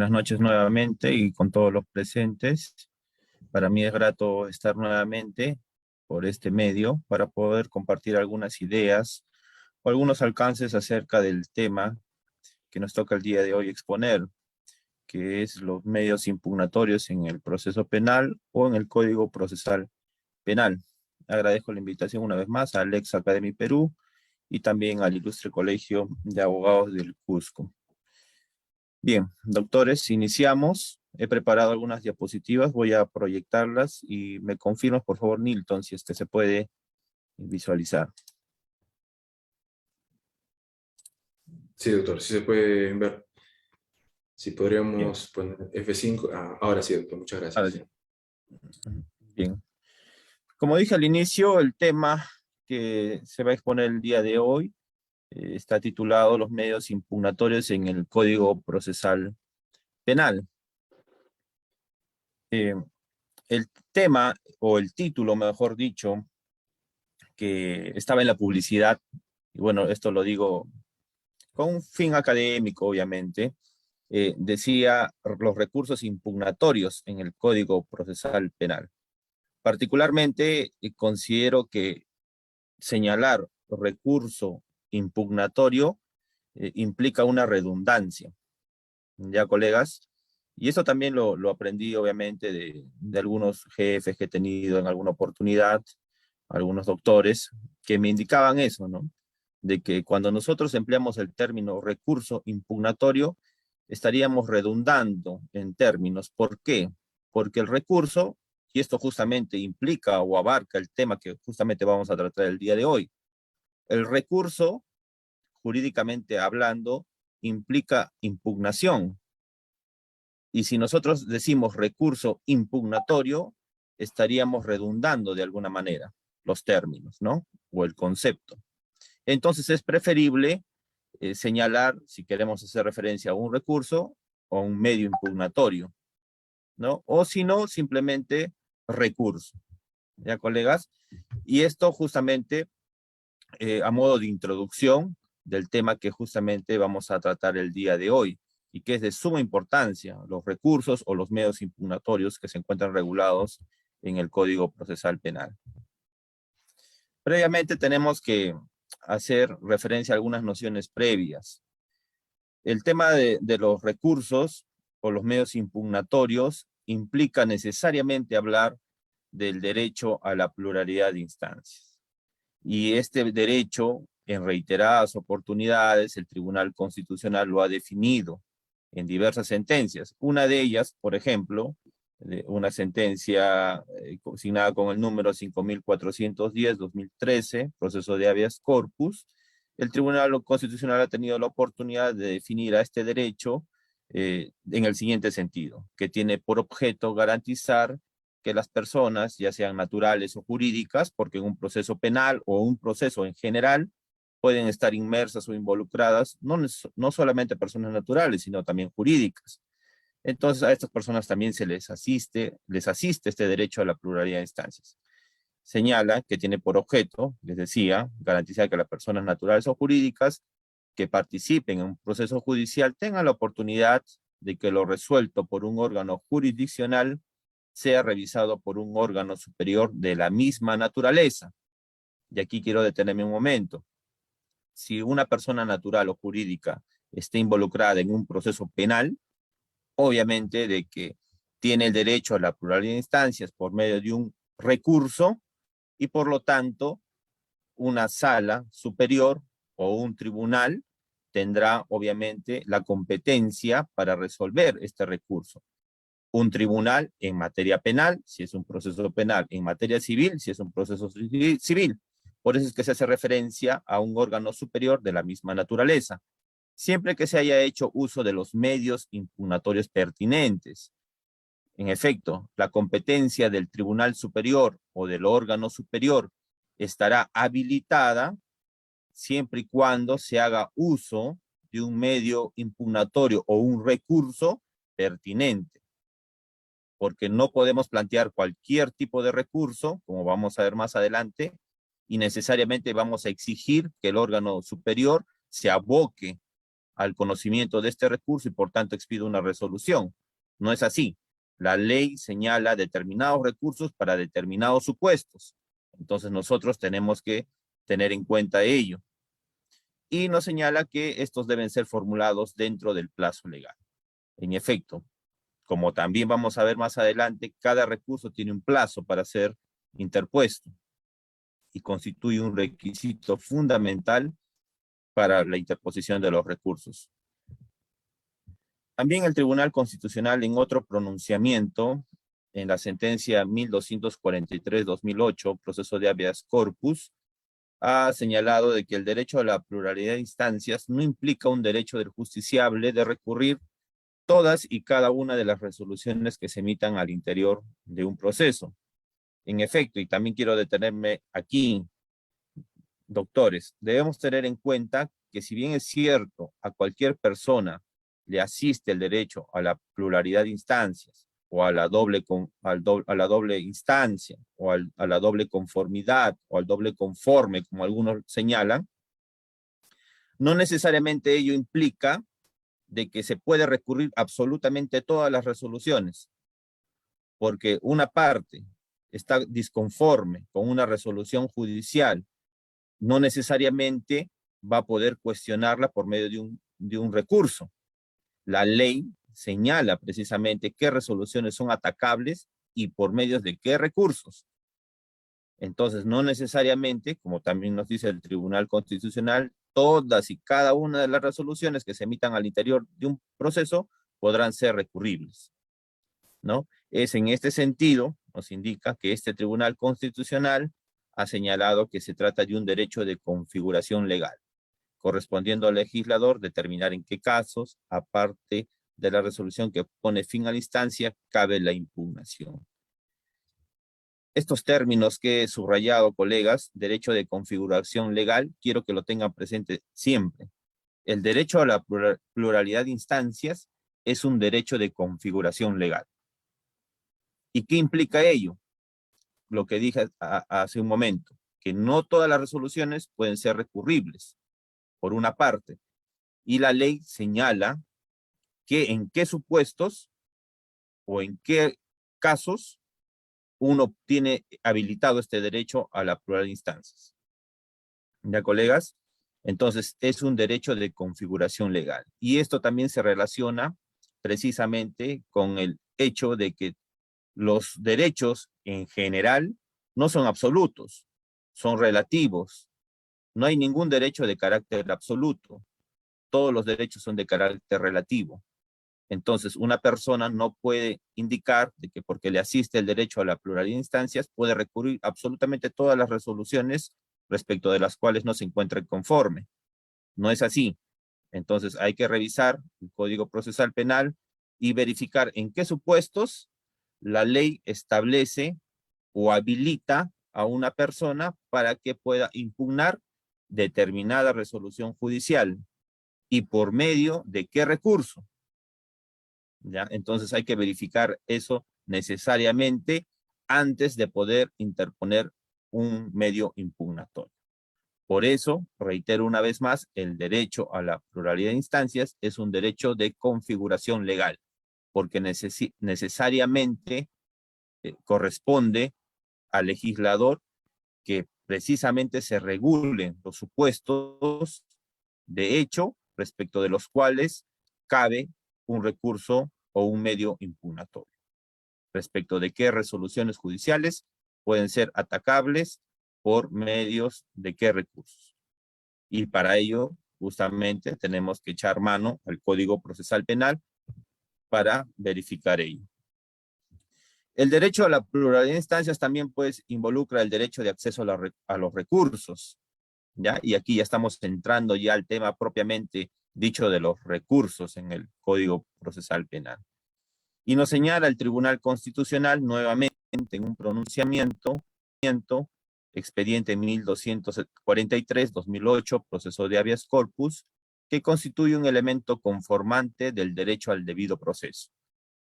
Buenas noches nuevamente y con todos los presentes. Para mí es grato estar nuevamente por este medio para poder compartir algunas ideas o algunos alcances acerca del tema que nos toca el día de hoy exponer, que es los medios impugnatorios en el proceso penal o en el Código Procesal Penal. Agradezco la invitación una vez más a Alex Academy Perú y también al Ilustre Colegio de Abogados del Cusco. Bien, doctores, iniciamos. He preparado algunas diapositivas, voy a proyectarlas y me confirmas, por favor, Nilton, si es que se puede visualizar. Sí, doctor, sí se puede ver. Si Bien, podríamos poner F5. Ahora sí, doctor, muchas ahora gracias. sí. Bien. Como dije al inicio, el tema que se va a exponer el día de hoy está titulado Los medios impugnatorios en el Código Procesal Penal. Eh, el tema, o el título, mejor dicho, que estaba en la publicidad, y bueno, esto lo digo con un fin académico, obviamente, decía los recursos impugnatorios en el Código Procesal Penal. Particularmente, considero que señalar recurso impugnatorio implica una redundancia, ¿ya, colegas? Y eso también lo aprendí, obviamente, de algunos jefes que he tenido en alguna oportunidad, algunos doctores, que me indicaban eso, ¿no? De que cuando nosotros empleamos el término recurso impugnatorio, estaríamos redundando en términos. ¿Por qué? Porque el recurso, y esto justamente implica o abarca el tema que justamente vamos a tratar el día de hoy, el recurso, jurídicamente hablando, implica impugnación. Y si nosotros decimos recurso impugnatorio, estaríamos redundando de alguna manera los términos, ¿no? O el concepto. Entonces es preferible señalar, si queremos hacer referencia a un recurso o un medio impugnatorio, ¿no? O si no, simplemente recurso. ¿Ya, colegas? Y esto justamente a modo de introducción del tema que justamente vamos a tratar el día de hoy y que es de suma importancia, los recursos o los medios impugnatorios que se encuentran regulados en el Código Procesal Penal. Previamente tenemos que hacer referencia a algunas nociones previas. El tema de los recursos o los medios impugnatorios implica necesariamente hablar del derecho a la pluralidad de instancias. Y este derecho, en reiteradas oportunidades, el Tribunal Constitucional lo ha definido en diversas sentencias. Una de ellas, por ejemplo, una sentencia consignada con el número 5410-2013, proceso de habeas corpus, el Tribunal Constitucional ha tenido la oportunidad de definir a este derecho en el siguiente sentido, que tiene por objeto garantizar que las personas, ya sean naturales o jurídicas, porque en un proceso penal o un proceso en general, pueden estar inmersas o involucradas, no solamente personas naturales, sino también jurídicas. Entonces a estas personas también les asiste este derecho a la pluralidad de instancias. Señala que tiene por objeto, les decía, garantizar que las personas naturales o jurídicas que participen en un proceso judicial tengan la oportunidad de que lo resuelto por un órgano jurisdiccional sea revisado por un órgano superior de la misma naturaleza. Y aquí quiero detenerme un momento. Si una persona natural o jurídica está involucrada en un proceso penal, obviamente de que tiene el derecho a la pluralidad de instancias por medio de un recurso y por lo tanto una sala superior o un tribunal tendrá obviamente la competencia para resolver este recurso. Un tribunal en materia penal, si es un proceso penal, en materia civil, si es un proceso civil. Por eso es que se hace referencia a un órgano superior de la misma naturaleza, siempre que se haya hecho uso de los medios impugnatorios pertinentes. En efecto, la competencia del tribunal superior o del órgano superior estará habilitada siempre y cuando se haga uso de un medio impugnatorio o un recurso pertinente, porque no podemos plantear cualquier tipo de recurso, como vamos a ver más adelante, y necesariamente vamos a exigir que el órgano superior se aboque al conocimiento de este recurso y por tanto expido una resolución. No es así. La ley señala determinados recursos para determinados supuestos. Entonces nosotros tenemos que tener en cuenta ello. Y nos señala que estos deben ser formulados dentro del plazo legal. En efecto, como también vamos a ver más adelante, cada recurso tiene un plazo para ser interpuesto y constituye un requisito fundamental para la interposición de los recursos. También el Tribunal Constitucional, en otro pronunciamiento, en la sentencia 1243-2008, proceso de habeas corpus, ha señalado de que el derecho a la pluralidad de instancias no implica un derecho del justiciable de recurrir todas y cada una de las resoluciones que se emitan al interior de un proceso. En efecto, y también quiero detenerme aquí, doctores, debemos tener en cuenta que si bien es cierto, a cualquier persona le asiste el derecho a la pluralidad de instancias, o a la doble instancia, o a la doble conformidad, o al doble conforme, como algunos señalan, no necesariamente ello implica de que se puede recurrir absolutamente todas las resoluciones, porque una parte está disconforme con una resolución judicial, no necesariamente va a poder cuestionarla por medio de un recurso. La ley señala precisamente qué resoluciones son atacables y por medio de qué recursos. Entonces, no necesariamente, como también nos dice el Tribunal Constitucional, todas y cada una de las resoluciones que se emitan al interior de un proceso podrán ser recurribles, ¿no? Es en este sentido, nos indica que este Tribunal Constitucional ha señalado que se trata de un derecho de configuración legal, correspondiendo al legislador determinar en qué casos, aparte de la resolución que pone fin a la instancia, cabe la impugnación. Estos términos que he subrayado, colegas, derecho de configuración legal, quiero que lo tengan presente siempre. El derecho a la pluralidad de instancias es un derecho de configuración legal. ¿Y qué implica ello? Lo que dije hace un momento, que no todas las resoluciones pueden ser recurribles, por una parte, y la ley señala que en qué supuestos o en qué casos uno tiene habilitado este derecho a la pluralidad de instancias. ¿Ya, colegas? Entonces, es un derecho de configuración legal. Y esto también se relaciona precisamente con el hecho de que los derechos en general no son absolutos, son relativos. No hay ningún derecho de carácter absoluto. Todos los derechos son de carácter relativo. Entonces, una persona no puede indicar de que porque le asiste el derecho a la pluralidad de instancias, puede recurrir absolutamente todas las resoluciones respecto de las cuales no se encuentre conforme. No es así. Entonces, hay que revisar el Código Procesal Penal y verificar en qué supuestos la ley establece o habilita a una persona para que pueda impugnar determinada resolución judicial y por medio de qué recurso. ¿Ya? Entonces hay que verificar eso necesariamente antes de poder interponer un medio impugnatorio. Por eso, reitero una vez más, el derecho a la pluralidad de instancias es un derecho de configuración legal, porque necesariamente corresponde al legislador que precisamente se regulen los supuestos de hecho respecto de los cuales cabe un recurso o un medio impugnatorio. Respecto de qué resoluciones judiciales pueden ser atacables por medios de qué recursos. Y para ello, justamente, tenemos que echar mano al Código Procesal Penal para verificar ello. El derecho a la pluralidad de instancias también pues involucra el derecho de acceso a los recursos, ¿ya? Y aquí ya estamos entrando ya al tema propiamente dicho de los recursos en el Código Procesal Penal. Y nos señala el Tribunal Constitucional nuevamente en un pronunciamiento, expediente 1243-2008, proceso de habeas corpus, que constituye un elemento conformante del derecho al debido proceso,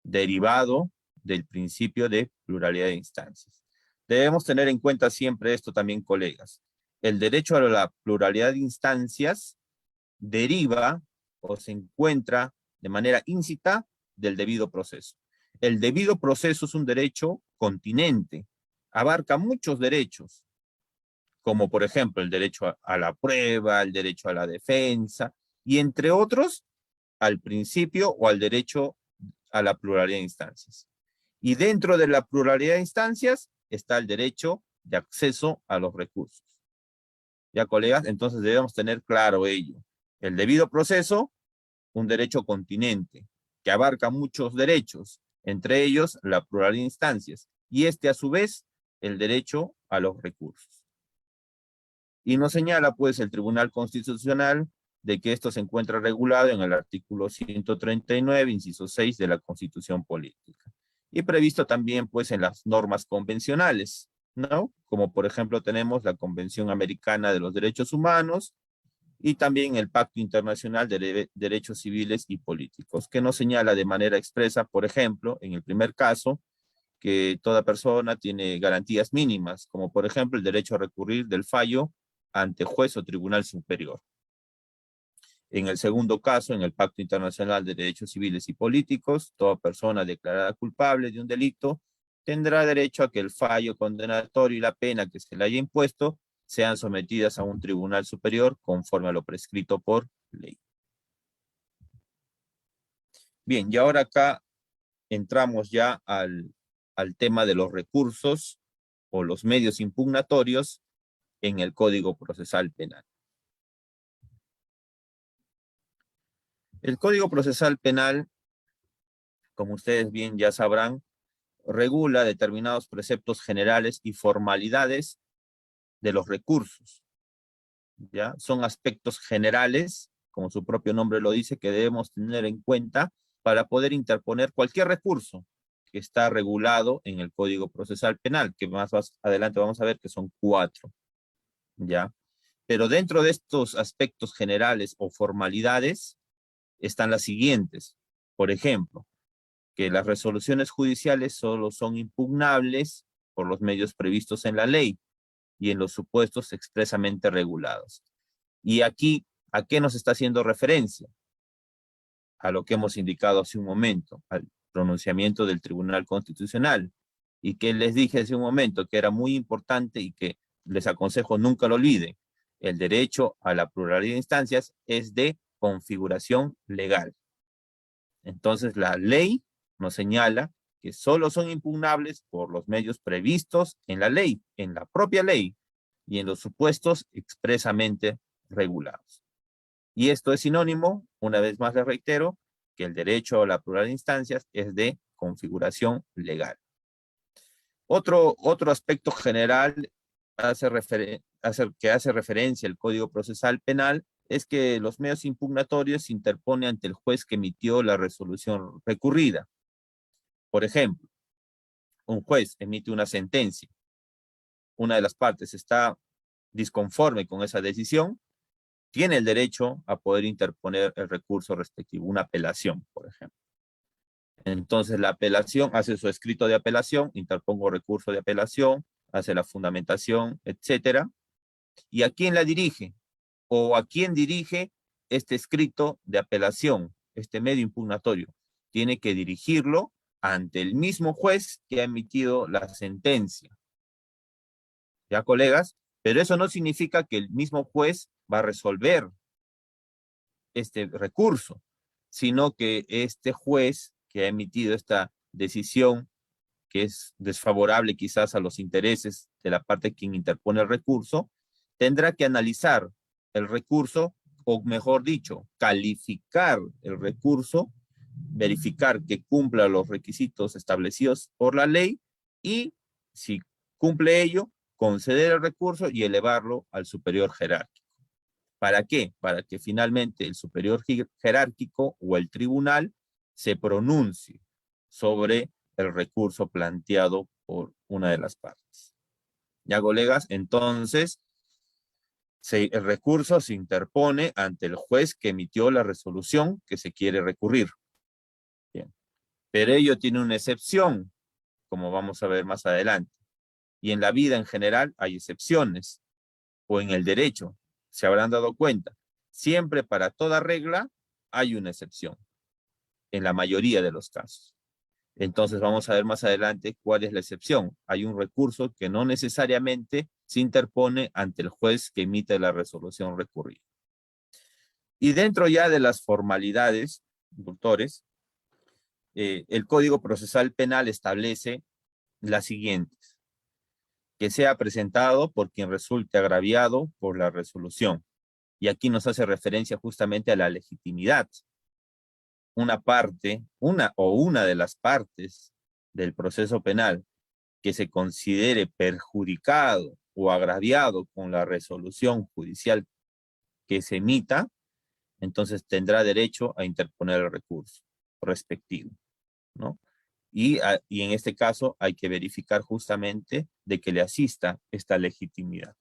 derivado del principio de pluralidad de instancias. Debemos tener en cuenta siempre esto también, colegas. El derecho a la pluralidad de instancias deriva o se encuentra de manera íncita del debido proceso. El debido proceso es un derecho continente, abarca muchos derechos, como por ejemplo el derecho a la prueba, el derecho a la defensa, y entre otros, al principio o al derecho a la pluralidad de instancias. Y dentro de la pluralidad de instancias está el derecho de acceso a los recursos. ¿Ya, colegas? Entonces debemos tener claro ello. El debido proceso, un derecho continente, que abarca muchos derechos, entre ellos la pluralidad de instancias, y a su vez, el derecho a los recursos. Y nos señala, pues, el Tribunal Constitucional de que esto se encuentra regulado en el artículo 139, inciso 6 de la Constitución Política. Y previsto también, pues, en las normas convencionales, ¿no? Como, por ejemplo, tenemos la Convención Americana de los Derechos Humanos y también el Pacto Internacional de Derechos Civiles y Políticos, que nos señala de manera expresa, por ejemplo, en el primer caso, que toda persona tiene garantías mínimas, como por ejemplo el derecho a recurrir del fallo ante juez o tribunal superior. En el segundo caso, en el Pacto Internacional de Derechos Civiles y Políticos, toda persona declarada culpable de un delito tendrá derecho a que el fallo condenatorio y la pena que se le haya impuesto sean sometidas a un tribunal superior conforme a lo prescrito por ley. Bien, y ahora acá entramos ya al tema de los recursos o los medios impugnatorios en el Código Procesal Penal. El Código Procesal Penal, como ustedes bien ya sabrán, regula determinados preceptos generales y formalidades de los recursos. ¿Ya? Son aspectos generales, como su propio nombre lo dice, que debemos tener en cuenta para poder interponer cualquier recurso que está regulado en el Código Procesal Penal, que más adelante vamos a ver que son 4. ¿Ya? Pero dentro de estos aspectos generales o formalidades están las siguientes. Por ejemplo, que las resoluciones judiciales solo son impugnables por los medios previstos en la ley y en los supuestos expresamente regulados. Y aquí, ¿a qué nos está haciendo referencia? A lo que hemos indicado hace un momento, al pronunciamiento del Tribunal Constitucional, y que les dije hace un momento que era muy importante y que les aconsejo nunca lo olviden. El derecho a la pluralidad de instancias es de configuración legal. Entonces la ley nos señala que solo son impugnables por los medios previstos en la ley, en la propia ley, y en los supuestos expresamente regulados. Y esto es sinónimo, una vez más les reitero, que el derecho a la pluralidad de instancias es de configuración legal. Otro aspecto general que hace referencia al Código Procesal Penal es que los medios impugnatorios se interponen ante el juez que emitió la resolución recurrida. Por ejemplo, un juez emite una sentencia, una de las partes está disconforme con esa decisión, tiene el derecho a poder interponer el recurso respectivo, una apelación, por ejemplo. Entonces la apelación, hace su escrito de apelación, interpongo recurso de apelación, hace la fundamentación, etcétera. ¿Y a quién la dirige? ¿O a quién dirige este escrito de apelación, este medio impugnatorio? Tiene que dirigirlo ante el mismo juez que ha emitido la sentencia. ¿Ya, colegas? Pero eso no significa que el mismo juez va a resolver este recurso, sino que este juez que ha emitido esta decisión, que es desfavorable quizás a los intereses de la parte quien interpone el recurso, tendrá que analizar el recurso, o mejor dicho, calificar el recurso, verificar que cumpla los requisitos establecidos por la ley y, si cumple ello, conceder el recurso y elevarlo al superior jerárquico. ¿Para qué? Para que finalmente el superior jerárquico o el tribunal se pronuncie sobre el recurso planteado por una de las partes. ¿Ya, colegas? Entonces, el recurso se interpone ante el juez que emitió la resolución que se quiere recurrir. Bien. Pero ello tiene una excepción, como vamos a ver más adelante. Y en la vida en general hay excepciones, o en el derecho, se habrán dado cuenta. Siempre para toda regla hay una excepción en la mayoría de los casos. Entonces vamos a ver más adelante cuál es la excepción. Hay un recurso que no necesariamente se interpone ante el juez que emite la resolución recurrida. Y dentro ya de las formalidades, doctores, el Código Procesal Penal establece las siguientes: que sea presentado por quien resulte agraviado por la resolución. Y aquí nos hace referencia justamente a la legitimidad. Una parte, una de las partes del proceso penal que se considere perjudicado o agraviado con la resolución judicial que se emita, entonces tendrá derecho a interponer el recurso respectivo, ¿no? Y en este caso hay que verificar justamente de que le asista esta legitimidad.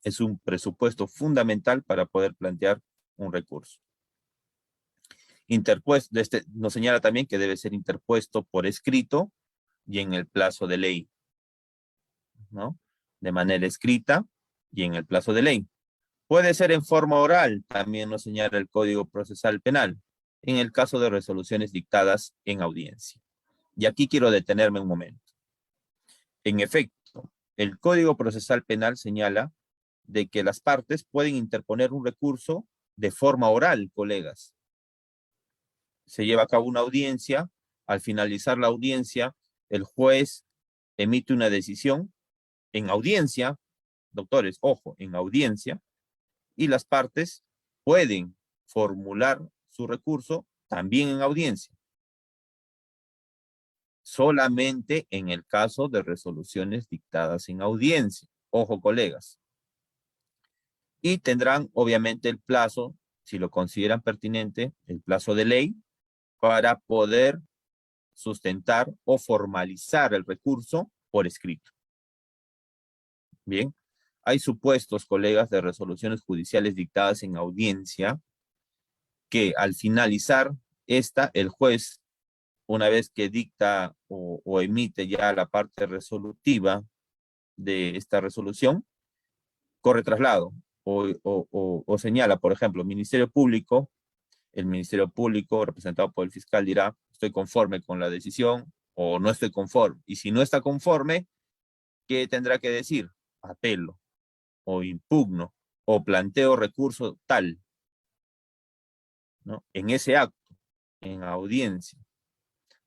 Es un presupuesto fundamental para poder plantear un recurso. Interpuesto, nos señala también que debe ser interpuesto por escrito y en el plazo de ley, ¿no? De manera escrita y en el plazo de ley. Puede ser en forma oral, también nos señala el Código Procesal Penal, en el caso de resoluciones dictadas en audiencia. Y aquí quiero detenerme un momento. En efecto, el Código Procesal Penal señala de que las partes pueden interponer un recurso de forma oral, colegas. Se lleva a cabo una audiencia, al finalizar la audiencia, el juez emite una decisión en audiencia, doctores, ojo, en audiencia, y las partes pueden formular su recurso también en audiencia. Solamente en el caso de resoluciones dictadas en audiencia. Ojo, colegas. Y tendrán, obviamente, el plazo, si lo consideran pertinente, el plazo de ley, para poder sustentar o formalizar el recurso por escrito. Bien, hay supuestos, colegas, de resoluciones judiciales dictadas en audiencia que al finalizar el juez, una vez que dicta o emite ya la parte resolutiva de esta resolución, corre traslado o señala, por ejemplo, Ministerio Público, el Ministerio Público representado por el fiscal dirá, estoy conforme con la decisión o no estoy conforme. Y si no está conforme, ¿qué tendrá que decir? Apelo o impugno o planteo recurso tal, ¿no? En ese acto, en audiencia.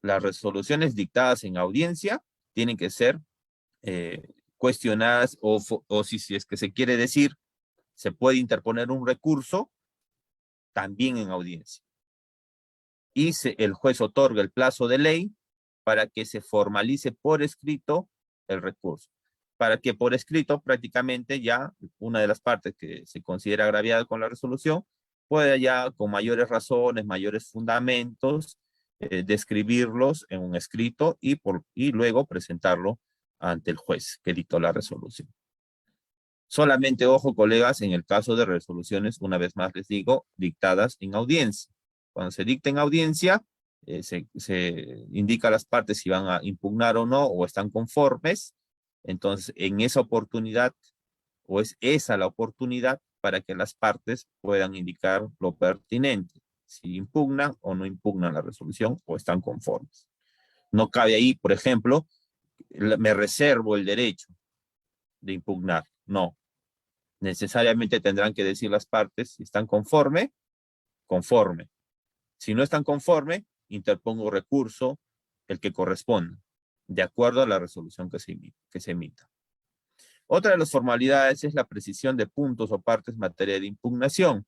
Las resoluciones dictadas en audiencia tienen que ser cuestionadas o si es que se quiere decir, se puede interponer un recurso también en audiencia. Y el juez otorga el plazo de ley para que se formalice por escrito el recurso. Para que por escrito prácticamente ya una de las partes que se considera agraviada con la resolución pueda ya con mayores razones, mayores fundamentos, describirlos en un escrito y luego presentarlo ante el juez que dictó la resolución. Solamente, ojo, colegas, en el caso de resoluciones, una vez más les digo, dictadas en audiencia. Cuando se dicta en audiencia, se indica a las partes si van a impugnar o no, o están conformes. Entonces, en esa oportunidad, o es esa la oportunidad para que las partes puedan indicar lo pertinente, si impugnan o no impugnan la resolución o están conformes. No cabe ahí, por ejemplo, me reservo el derecho de impugnar. No. Necesariamente tendrán que decir las partes si están conforme. Si no están conforme, interpongo recurso, el que corresponda, de acuerdo a la resolución que se emita. Otra de las formalidades es la precisión de puntos o partes en materia de impugnación.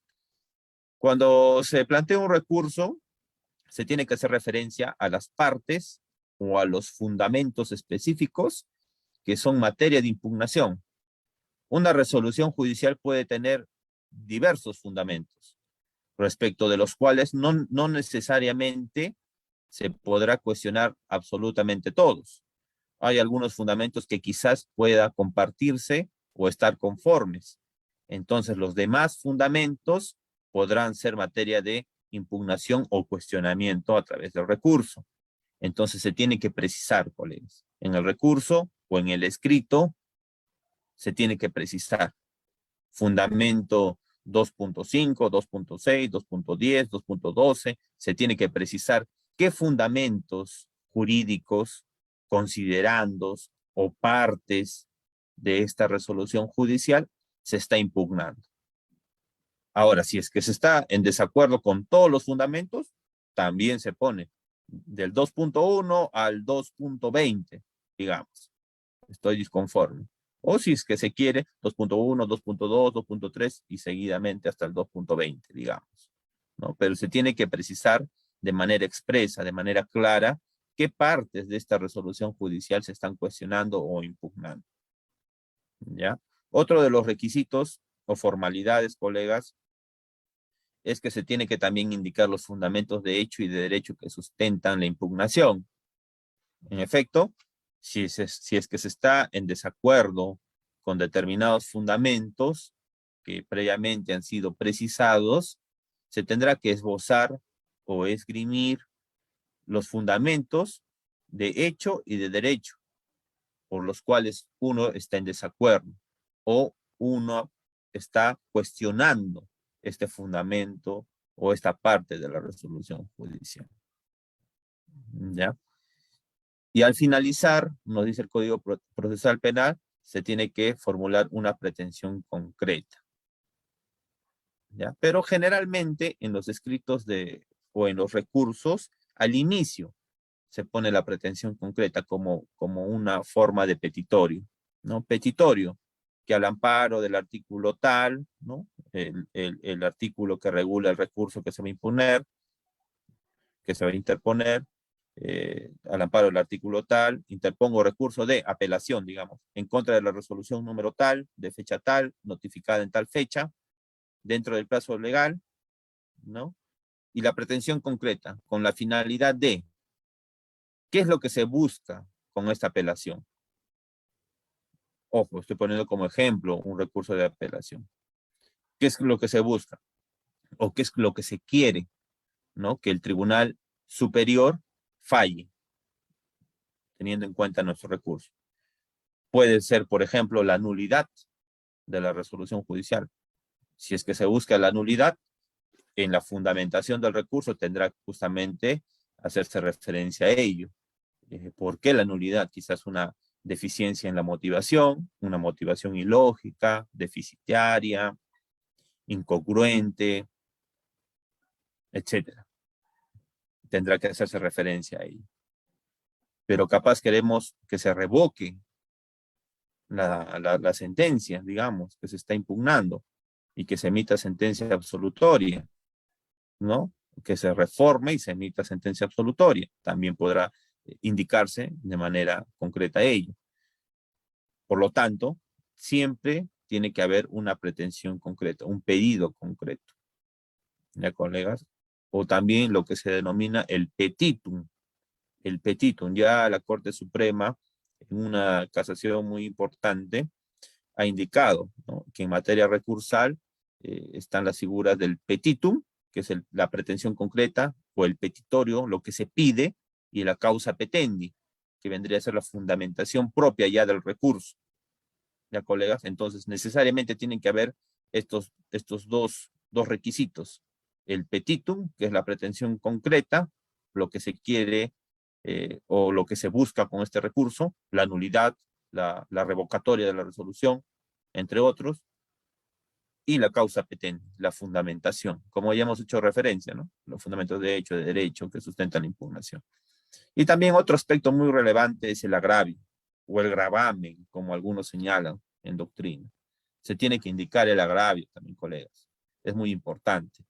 Cuando se plantea un recurso, se tiene que hacer referencia a las partes o a los fundamentos específicos que son materia de impugnación. Una resolución judicial puede tener diversos fundamentos, respecto de los cuales no necesariamente se podrá cuestionar absolutamente todos. Hay algunos fundamentos que quizás pueda compartirse o estar conformes. Entonces, los demás fundamentos podrán ser materia de impugnación o cuestionamiento a través del recurso. Entonces, se tiene que precisar, colegas. En el recurso o en el escrito, se tiene que precisar fundamento 2.5, 2.6, 2.10, 2.12. Se tiene que precisar qué fundamentos jurídicos, considerandos o partes de esta resolución judicial se está impugnando. Ahora, si es que se está en desacuerdo con todos los fundamentos, también se pone del 2.1 al 2.20, digamos. Estoy disconforme. O si es que se quiere, 2.1, 2.2, 2.3 y seguidamente hasta el 2.20, digamos, ¿no? Pero se tiene que precisar de manera expresa, de manera clara, qué partes de esta resolución judicial se están cuestionando o impugnando, ¿ya? Otro de los requisitos o formalidades, colegas, es que se tiene que también indicar los fundamentos de hecho y de derecho que sustentan la impugnación. En efecto, si es que se está en desacuerdo con determinados fundamentos que previamente han sido precisados, se tendrá que esbozar o esgrimir los fundamentos de hecho y de derecho por los cuales uno está en desacuerdo o uno está cuestionando este fundamento o esta parte de la resolución judicial. ¿Ya? Y al finalizar, nos dice el Código Procesal Penal, se tiene que formular una pretensión concreta, ¿ya? Pero generalmente en los escritos o en los recursos, al inicio se pone la pretensión concreta como una forma de petitorio, ¿no? Petitorio, que al amparo del artículo tal, ¿no? El artículo que regula el recurso que se va a imponer, que se va a interponer, al amparo del artículo tal, interpongo recurso de apelación, digamos, en contra de la resolución número tal, de fecha tal, notificada en tal fecha, dentro del plazo legal, ¿no? Y la pretensión concreta, con la finalidad de, ¿qué es lo que se busca con esta apelación? Ojo, estoy poniendo como ejemplo un recurso de apelación. ¿Qué es lo que se busca? ¿O qué es lo que se quiere? ¿No? Que el Tribunal Superior falle, teniendo en cuenta nuestro recurso. Puede ser, por ejemplo, la nulidad de la resolución judicial. Si es que se busca la nulidad, en la fundamentación del recurso tendrá justamente hacerse referencia a ello. ¿Por qué la nulidad? Quizás una deficiencia en la motivación, una motivación ilógica, deficitaria, incongruente, etcétera. Tendrá que hacerse referencia a ello. Pero capaz queremos que se revoque la sentencia, digamos, que se está impugnando y que se emita sentencia absolutoria, ¿no? Que se reforme y se emita sentencia absolutoria. También podrá indicarse de manera concreta ello. Por lo tanto, siempre tiene que haber una pretensión concreta, un pedido concreto. ¿Ya, colegas? O también lo que se denomina el petitum. El petitum, ya la Corte Suprema, en una casación muy importante, ha indicado, ¿no?, que en materia recursal están las figuras del petitum, que es la pretensión concreta, o el petitorio, lo que se pide, y la causa petendi, que vendría a ser la fundamentación propia ya del recurso. ¿Ya, colegas? Entonces, necesariamente tienen que haber estos dos requisitos. El petitum, que es la pretensión concreta, lo que se quiere o lo que se busca con este recurso, la nulidad, la revocatoria de la resolución, entre otros, y la causa petendi, la fundamentación, como ya hemos hecho referencia, ¿no? Los fundamentos de hecho, de derecho que sustentan la impugnación. Y también otro aspecto muy relevante es el agravio, o el gravamen, como algunos señalan en doctrina. Se tiene que indicar el agravio también, colegas. Es muy importante.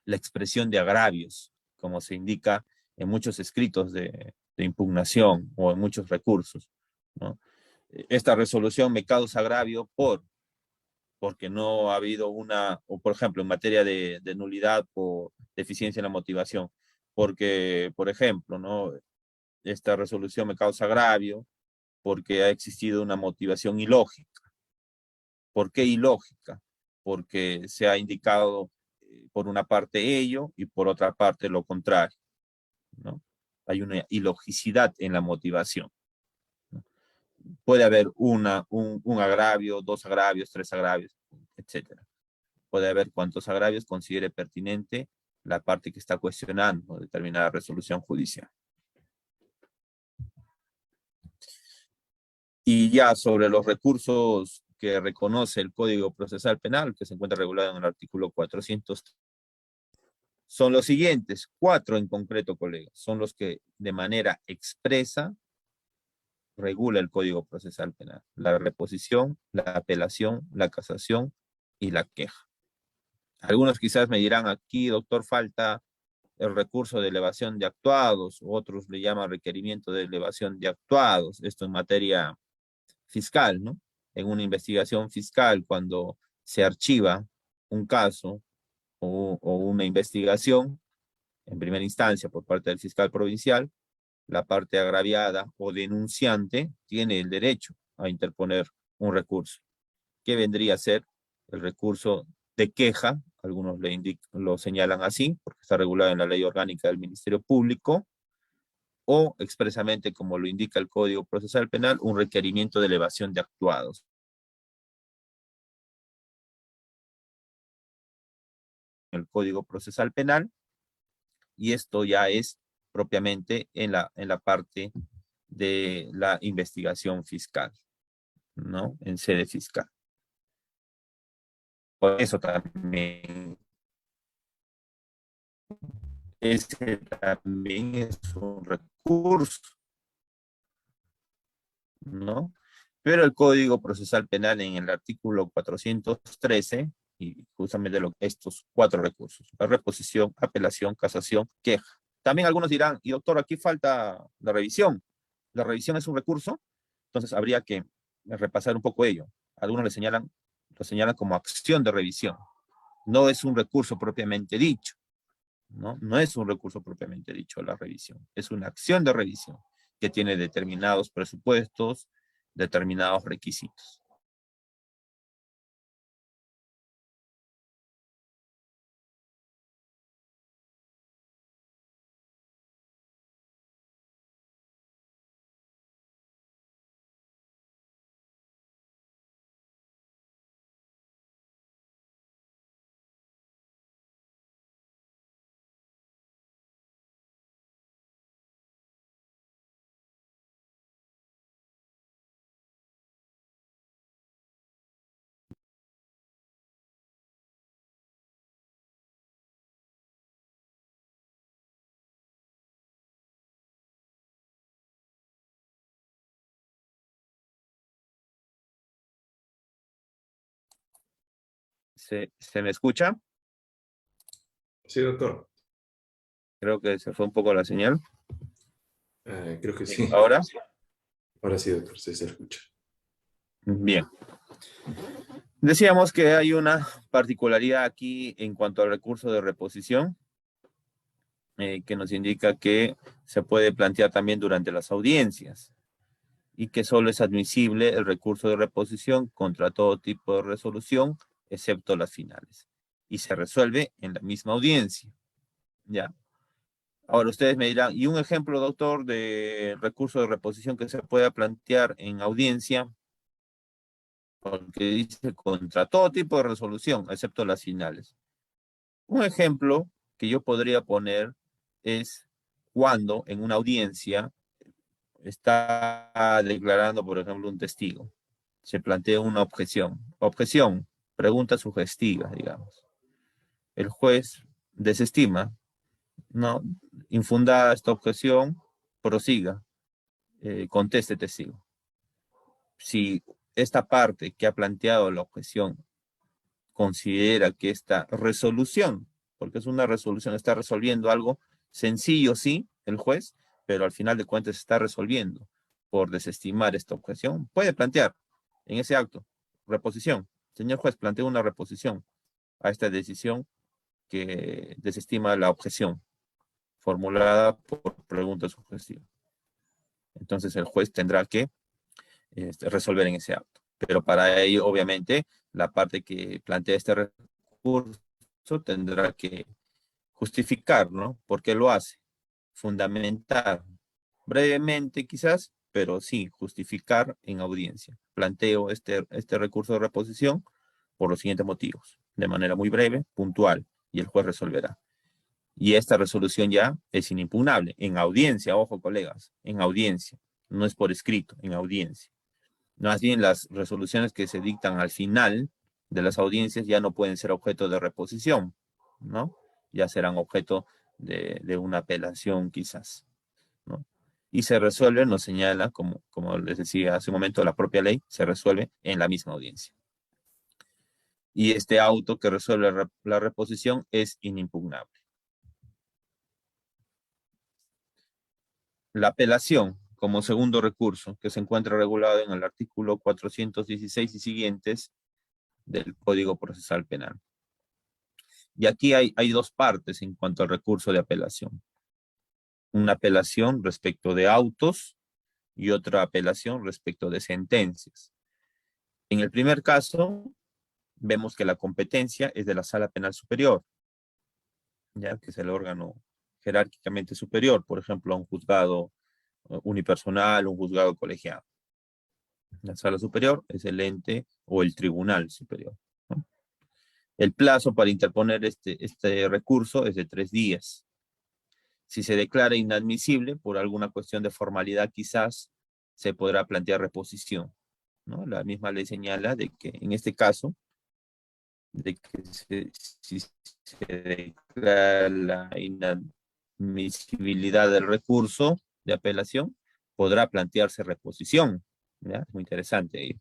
La expresión de agravios, como se indica en muchos escritos de impugnación o en muchos recursos, ¿no? Esta resolución me causa agravio porque no ha habido o por ejemplo, en materia de nulidad o deficiencia en la motivación, porque, por ejemplo, ¿no?, esta resolución me causa agravio porque ha existido una motivación ilógica. ¿Por qué ilógica? Porque se ha indicado por una parte ello y por otra parte lo contrario, ¿no? Hay una ilogicidad en la motivación, ¿no? Puede haber un agravio, dos agravios, tres agravios, etc. puede haber cuantos agravios considere pertinente la parte que está cuestionando determinada resolución judicial. Y ya sobre los recursos que reconoce el Código Procesal Penal, que se encuentra regulado en el artículo 400, son los siguientes, 4 en concreto, colegas, son los que de manera expresa regula el Código Procesal Penal: la reposición, la apelación, la casación y la queja. Algunos quizás me dirán aquí, doctor, falta el recurso de elevación de actuados, otros le llaman requerimiento de elevación de actuados, esto en materia fiscal, ¿no? En una investigación fiscal, cuando se archiva un caso o una investigación en primera instancia por parte del fiscal provincial, la parte agraviada o denunciante tiene el derecho a interponer un recurso, que vendría a ser el recurso de queja, algunos lo señalan así, porque está regulado en la Ley Orgánica del Ministerio Público, o expresamente, como lo indica el Código Procesal Penal, un requerimiento de elevación de actuados. El Código Procesal Penal, y esto ya es propiamente en la parte de la investigación fiscal, ¿no? En sede fiscal. Por eso también, ese también es un recurso, ¿no? Pero el Código Procesal Penal en el artículo 413, y justamente estos 4 recursos: la reposición, apelación, casación, queja. También algunos dirán, y doctor, aquí falta la revisión. ¿La revisión es un recurso? Entonces habría que repasar un poco ello. Algunos lo señalan como acción de revisión. No es un recurso propiamente dicho, ¿no? No es un recurso propiamente dicho la revisión. Es una acción de revisión que tiene determinados presupuestos, determinados requisitos. ¿Se me escucha? Sí, doctor. Creo que se fue un poco la señal. Creo que sí. ¿Ahora? Ahora sí, doctor, sí se escucha. Bien. Decíamos que hay una particularidad aquí en cuanto al recurso de reposición, que nos indica que se puede plantear también durante las audiencias y que solo es admisible el recurso de reposición contra todo tipo de resolución, excepto las finales, y se resuelve en la misma audiencia, ¿ya? Ahora ustedes me dirán, ¿y un ejemplo, doctor, de recurso de reposición que se pueda plantear en audiencia? Porque dice contra todo tipo de resolución, excepto las finales. Un ejemplo que yo podría poner es cuando en una audiencia está declarando, por ejemplo, un testigo. Se plantea una objeción. Objeción, pregunta sugestiva, digamos. El juez desestima, ¿no? Infundada esta objeción, prosiga, conteste testigo. Si esta parte que ha planteado la objeción considera que esta resolución, porque es una resolución, está resolviendo algo sencillo, sí, el juez, pero al final de cuentas está resolviendo por desestimar esta objeción, puede plantear en ese acto reposición. Señor juez, plantea una reposición a esta decisión que desestima la objeción formulada por pregunta sugestiva. Entonces el juez tendrá que resolver en ese acto. Pero para ello, obviamente, la parte que plantea este recurso tendrá que justificar, ¿no? ¿Por qué lo hace? Fundamentar brevemente quizás, pero sí, justificar en audiencia. Planteo este recurso de reposición por los siguientes motivos. de manera muy breve, puntual, y el juez resolverá. Y esta resolución ya es inimpugnable, en audiencia, ojo colegas, en audiencia, no es por escrito, en audiencia. Más bien las resoluciones que se dictan al final de las audiencias ya no pueden ser objeto de reposición, ¿no? Ya serán objeto de una apelación quizás, ¿no? Y se resuelve, nos señala, como les decía hace un momento, la propia ley, se resuelve en la misma audiencia. Y este auto que resuelve la reposición es inimpugnable. La apelación como segundo recurso, que se encuentra regulado en el artículo 416 y siguientes del Código Procesal Penal. Y aquí hay dos partes en cuanto al recurso de apelación. Una apelación respecto de autos y otra apelación respecto de sentencias. En el primer caso, vemos que la competencia es de la Sala Penal Superior, ya que es el órgano jerárquicamente superior, por ejemplo, a un juzgado unipersonal, un juzgado colegiado. La Sala Superior es el ente o el Tribunal Superior, ¿no? El plazo para interponer este recurso es de 3 días. Si se declara inadmisible por alguna cuestión de formalidad, quizás se podrá plantear reposición, ¿no? La misma ley señala de que en este caso, de que si se declara la inadmisibilidad del recurso de apelación, podrá plantearse reposición, ¿ya? Es muy interesante.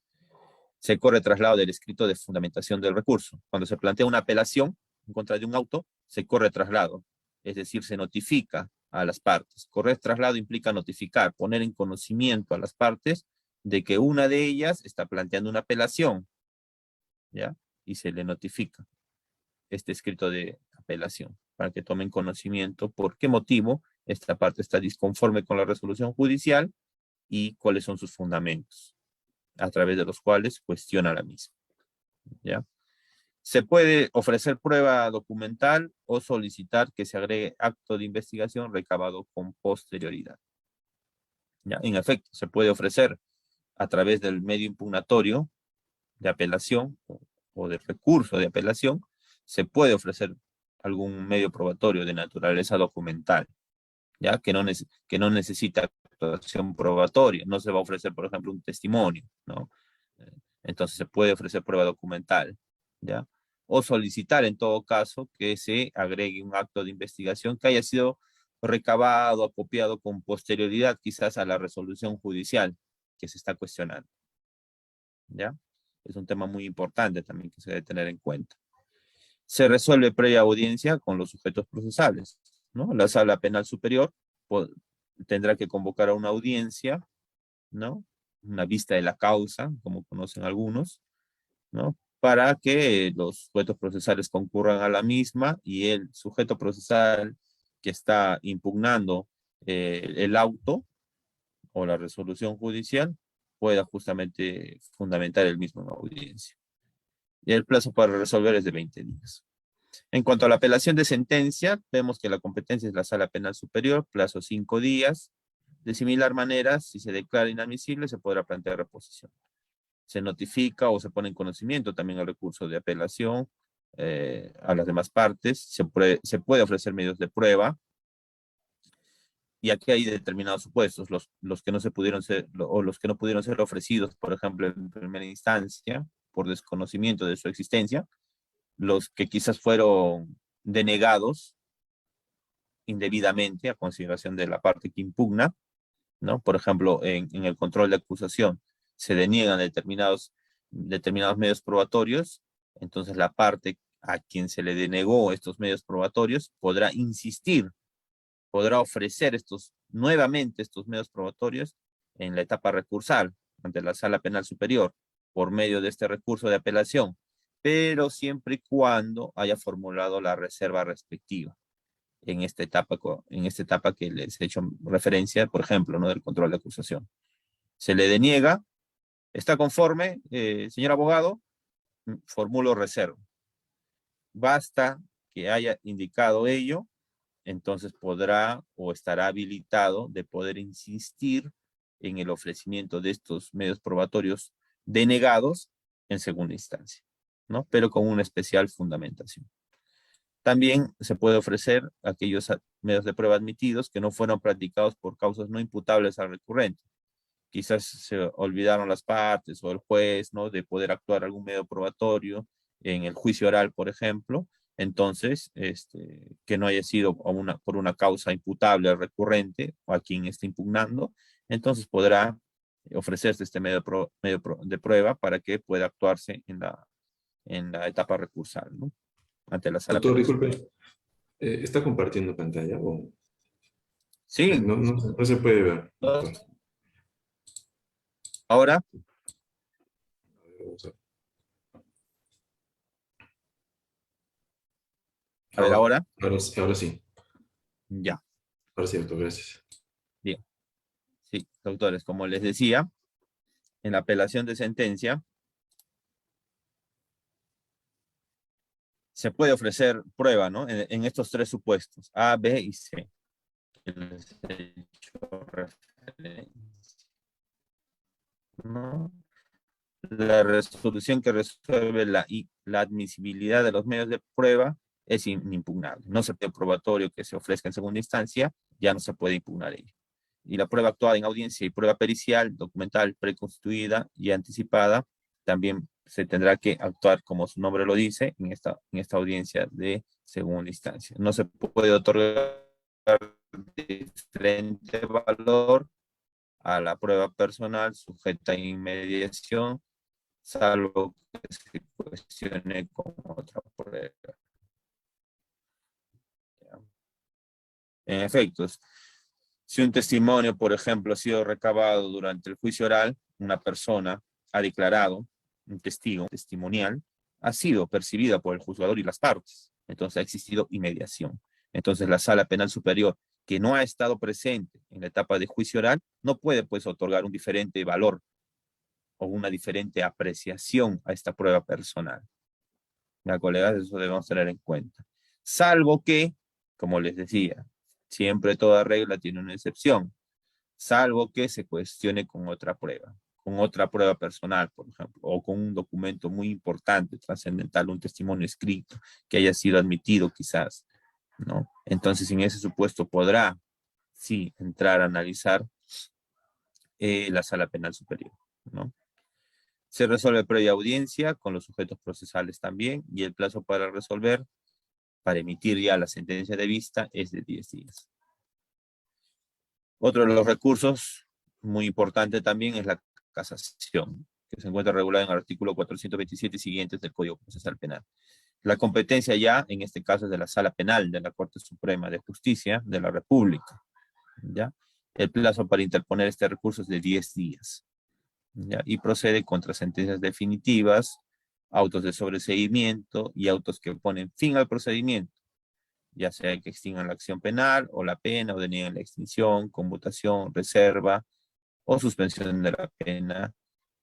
Se corre traslado del escrito de fundamentación del recurso. Cuando se plantea una apelación en contra de un auto, se corre traslado, es decir, se notifica a las partes. Correr traslado implica notificar, poner en conocimiento a las partes de que una de ellas está planteando una apelación, ¿ya? Y se le notifica este escrito de apelación para que tomen conocimiento por qué motivo esta parte está disconforme con la resolución judicial y cuáles son sus fundamentos, a través de los cuales cuestiona la misma, ¿ya? Se puede ofrecer prueba documental o solicitar que se agregue acto de investigación recabado con posterioridad, ¿ya? En efecto, se puede ofrecer a través del medio impugnatorio de apelación o de recurso de apelación, se puede ofrecer algún medio probatorio de naturaleza documental, ¿ya? Que no necesita actuación probatoria. No se va a ofrecer, por ejemplo, un testimonio, ¿no? Entonces se puede ofrecer prueba documental, ¿ya? O solicitar en todo caso que se agregue un acto de investigación que haya sido recabado, acopiado con posterioridad quizás a la resolución judicial que se está cuestionando, ¿ya? Es un tema muy importante también que se debe tener en cuenta. Se resuelve previa audiencia con los sujetos procesales, ¿no? La Sala Penal Superior tendrá que convocar a una audiencia, ¿no? Una vista de la causa, como conocen algunos, ¿no? Para que los sujetos procesales concurran a la misma y el sujeto procesal que está impugnando el auto o la resolución judicial pueda justamente fundamentar el mismo en la audiencia. Y el plazo para resolver es de 20 días. En cuanto a la apelación de sentencia, vemos que la competencia es la Sala Penal Superior, plazo 5 días. De similar manera, si se declara inadmisible, se podrá plantear reposición. Se notifica o se pone en conocimiento también el recurso de apelación a las demás partes. Se puede ofrecer medios de prueba. Y aquí hay determinados supuestos, los que no se pudieron ser, o los que no pudieron ser ofrecidos, por ejemplo, en primera instancia, por desconocimiento de su existencia, los que quizás fueron denegados indebidamente a consideración de la parte que impugna, ¿no? Por ejemplo, en el control de acusación se deniegan determinados medios probatorios, entonces la parte a quien se le denegó estos medios probatorios podrá insistir, podrá ofrecer nuevamente estos medios probatorios en la etapa recursal ante la Sala Penal Superior por medio de este recurso de apelación, pero siempre y cuando haya formulado la reserva respectiva en esta etapa que les he hecho referencia, por ejemplo, ¿no? Del control de acusación. Se le deniega, ¿está conforme, señor abogado? Formulo reserva. Basta que haya indicado ello, entonces podrá o estará habilitado de poder insistir en el ofrecimiento de estos medios probatorios denegados en segunda instancia. ¿no? Pero con una especial fundamentación. También se puede ofrecer aquellos medios de prueba admitidos que no fueron practicados por causas no imputables al recurrente. Quizás se olvidaron las partes o el juez, ¿no? De poder actuar algún medio probatorio en el juicio oral, por ejemplo. Entonces, que no haya sido por una causa imputable al recurrente o a quien esté impugnando, entonces podrá ofrecerse este de prueba para que pueda actuarse en la etapa recursal, ¿no? Ante la sala Doctor, penal superior. disculpe, ¿está compartiendo pantalla? Sí, No, no se puede ver, doctor. ahora, A ver, vamos a ver. a ver, ahora, Ahora sí, ya, ahora sí, doctor, gracias. bien. Sí, doctores, como les decía, en la apelación de sentencia se puede ofrecer prueba, ¿no? En estos tres supuestos, A, B y C. Que les he hecho referencia, ¿no? La resolución que resuelve la admisibilidad de los medios de prueba es impugnable. No se puede probatorio que se ofrezca en segunda instancia, ya no se puede impugnar ello. Y la prueba actuada en audiencia y prueba pericial, documental, preconstituida y anticipada, también se tendrá que actuar, como su nombre lo dice, en esta audiencia de segunda instancia. No se puede otorgar diferente valor a la prueba personal sujeta a inmediación, salvo que se cuestione con otra prueba. En efecto, si un testimonio, por ejemplo, ha sido recabado durante el juicio oral, una persona ha declarado, un testigo testimonial, ha sido percibida por el juzgador y las partes. Entonces ha existido inmediación. Entonces la sala penal superior, que no ha estado presente en la etapa de juicio oral, no puede pues otorgar un diferente valor o una diferente apreciación a esta prueba personal. Ya, colegas, eso debemos tener en cuenta. Salvo que, como les decía, siempre toda regla tiene una excepción, salvo que se cuestione con otra prueba personal, por ejemplo, o con un documento muy importante, trascendental, un testimonio escrito que haya sido admitido quizás, ¿no? Entonces, en ese supuesto podrá, sí, entrar a analizar la sala penal superior, ¿no? Se resuelve previa audiencia con los sujetos procesales también y el plazo para resolver, para emitir ya la sentencia de vista, es de 10 días. Otro de los recursos muy importante también es la casación, que se encuentra regulada en el artículo 427 y siguientes del Código Procesal Penal. La competencia ya, en este caso, es de la Sala Penal de la Corte Suprema de Justicia de la República, ¿ya? El plazo para interponer este recurso es de 10 días. ¿Ya? Y procede contra sentencias definitivas, autos de sobreseimiento y autos que ponen fin al procedimiento, ya sea que extingan la acción penal o la pena o deniegan la extinción, conmutación, reserva o suspensión de la pena,